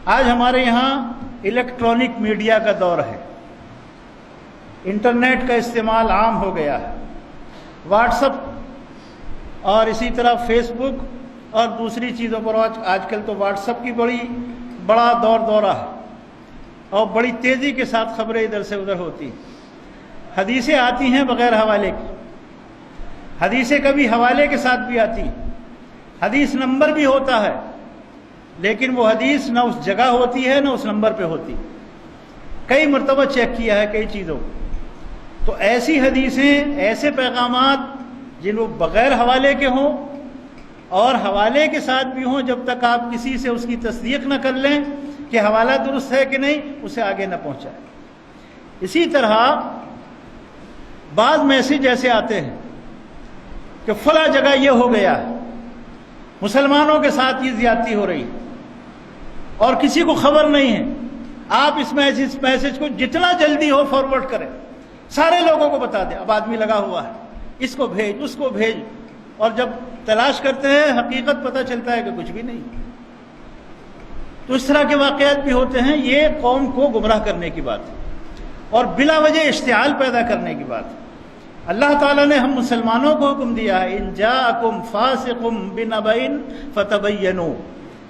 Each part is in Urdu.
آج ہمارے یہاں الیکٹرانک میڈیا کا دور ہے، انٹرنیٹ کا استعمال عام ہو گیا ہے، واٹس اپ اور اسی طرح فیس بک اور دوسری چیزوں پر آج کل تو واٹس اپ کی بڑا دورہ ہے اور بڑی تیزی کے ساتھ خبریں ادھر سے ادھر ہوتی ہیں۔ حدیثیں آتی ہیں بغیر حوالے کے، حدیثیں کبھی حوالے کے ساتھ بھی آتی ہیں، حدیث نمبر بھی ہوتا ہے، لیکن وہ حدیث نہ اس جگہ ہوتی ہے نہ اس نمبر پہ ہوتی۔ کئی مرتبہ چیک کیا ہے کئی چیزوں، تو ایسی حدیثیں، ایسے پیغامات جن وہ بغیر حوالے کے ہوں اور حوالے کے ساتھ بھی ہوں، جب تک آپ کسی سے اس کی تصدیق نہ کر لیں کہ حوالہ درست ہے کہ نہیں، اسے آگے نہ پہنچائیں۔ اسی طرح بعض میسج ایسے آتے ہیں کہ فلاں جگہ یہ ہو گیا ہے، مسلمانوں کے ساتھ یہ زیادتی ہو رہی ہے اور کسی کو خبر نہیں ہے۔ آپ اس میسج کو جتنا جلدی ہو فارورڈ کریں، سارے لوگوں کو بتا دیں۔ اب آدمی لگا ہوا ہے، اس کو بھیج، اس کو بھیج، اور جب تلاش کرتے ہیں حقیقت پتہ چلتا ہے کہ کچھ بھی نہیں۔ تو اس طرح کے واقعات بھی ہوتے ہیں۔ یہ قوم کو گمراہ کرنے کی بات ہے اور بلا وجہ اشتعال پیدا کرنے کی بات ہے۔ اللہ تعالیٰ نے ہم مسلمانوں کو حکم دیا ہے، ان جاءکم فاسق بنبأ فتبینوا،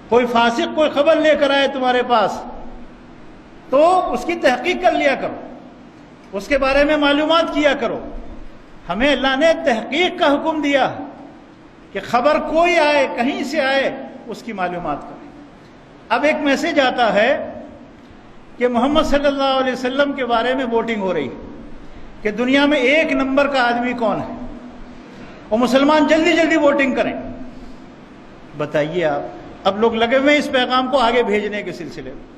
کوئی فاسق کوئی خبر لے کر آئے تمہارے پاس تو اس کی تحقیق کر لیا کرو، اس کے بارے میں معلومات کیا کرو۔ ہمیں اللہ نے تحقیق کا حکم دیا کہ خبر کوئی آئے، کہیں سے آئے، اس کی معلومات کریں۔ اب ایک میسج آتا ہے کہ محمد صلی اللہ علیہ وسلم کے بارے میں ووٹنگ ہو رہی ہے کہ دنیا میں 1 نمبر کا آدمی کون ہے، اور مسلمان جلدی جلدی ووٹنگ کریں۔ بتائیے آپ، اب لوگ لگے ہوئے اس پیغام کو آگے بھیجنے کے سلسلے میں۔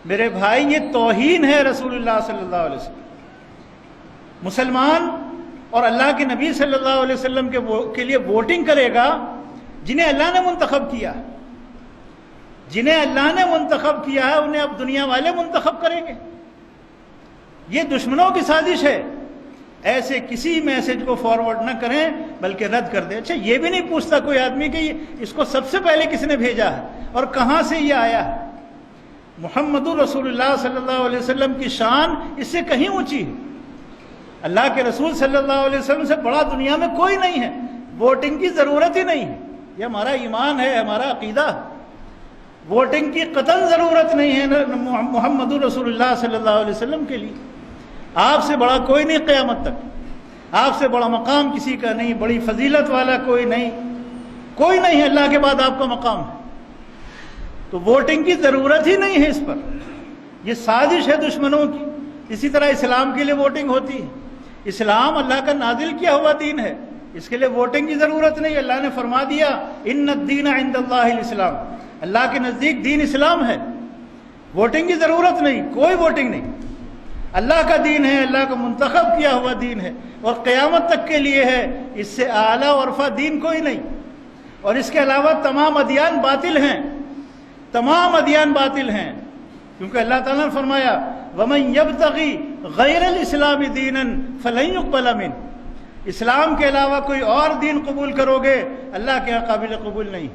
میرے بھائی، یہ توہین ہے رسول اللہ صلی اللہ علیہ وسلم۔ مسلمان اور اللہ کے نبی صلی اللہ علیہ وسلم کے لیے ووٹنگ کرے گا جنہیں اللہ نے منتخب کیا، جنہیں اللہ نے منتخب کیا ہے، انہیں اب دنیا والے منتخب کریں گے۔ یہ دشمنوں کی سازش ہے۔ ایسے کسی میسج کو فارورڈ نہ کریں بلکہ رد کر دیں۔ اچھا، یہ بھی نہیں پوچھتا کوئی آدمی کہ اس کو سب سے پہلے کس نے بھیجا ہے اور کہاں سے یہ آیا ہے۔ محمد رسول اللہ صلی اللہ علیہ وسلم کی شان اس سے کہیں اونچی ہے۔ اللہ کے رسول صلی اللہ علیہ وسلم سے بڑا دنیا میں کوئی نہیں ہے۔ ووٹنگ کی ضرورت ہی نہیں ہے۔ یہ ہمارا ایمان ہے، ہمارا عقیدہ ہے۔ ووٹنگ کی قطعاً ضرورت نہیں ہے محمد رسول اللہ صلی اللہ علیہ وسلم کے لیے۔ آپ سے بڑا کوئی نہیں قیامت تک، آپ سے بڑا مقام کسی کا نہیں، بڑی فضیلت والا کوئی نہیں ہے، اللہ کے بعد آپ کا مقام ہے۔ تو ووٹنگ کی ضرورت ہی نہیں ہے اس پر۔ یہ سازش ہے دشمنوں کی۔ اسی طرح اسلام کے لیے ووٹنگ ہوتی ہے۔ اسلام اللہ کا نازل کیا ہوا دین ہے، اس کے لیے ووٹنگ کی ضرورت نہیں۔ اللہ نے فرما دیا، ان الدین عند اللہ الاسلام، اللہ کے نزدیک دین اسلام ہے۔ ووٹنگ کی ضرورت نہیں، کوئی ووٹنگ نہیں۔ اللہ کا دین ہے، اللہ کا منتخب کیا ہوا دین ہے اور قیامت تک کے لیے ہے۔ اس سے اعلیٰ اور ارفع دین کوئی نہیں۔ اور اس کے علاوہ تمام ادیان باطل ہیں، تمام ادیان باطل ہیں، کیونکہ اللہ تعالیٰ نے فرمایا وَمَن يَبْتَغِي غَيْرَ الْإِسْلَامِ دِينًا فَلَن يُقْبَلَ مِنْهُ، اسلام کے علاوہ کوئی اور دین قبول کرو گے اللہ کے قابل قبول نہیں،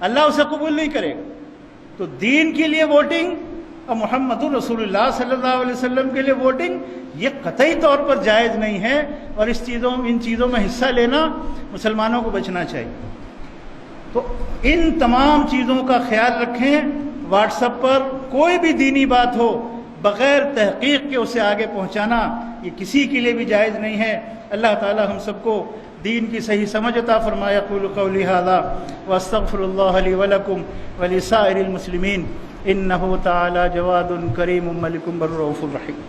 اللہ اسے قبول نہیں کرے گا۔ تو دین کے لیے ووٹنگ اور محمد رسول اللہ صلی اللہ علیہ وسلم کے لیے ووٹنگ یہ قطعی طور پر جائز نہیں ہے، اور ان چیزوں میں حصہ لینا مسلمانوں کو بچنا چاہیے۔ تو ان تمام چیزوں کا خیال رکھیں۔ واٹس ایپ پر کوئی بھی دینی بات ہو بغیر تحقیق کے اسے آگے پہنچانا یہ کسی کے لیے بھی جائز نہیں ہے۔ اللہ تعالی ہم سب کو دین کی صحیح سمجھ عطا فرمائے۔ اقول قولی ھذا واستغفر اللہ لی ولکم ولسائر المسلمین انہ تعالی جواد کریم ملک بر رؤوف رحیم۔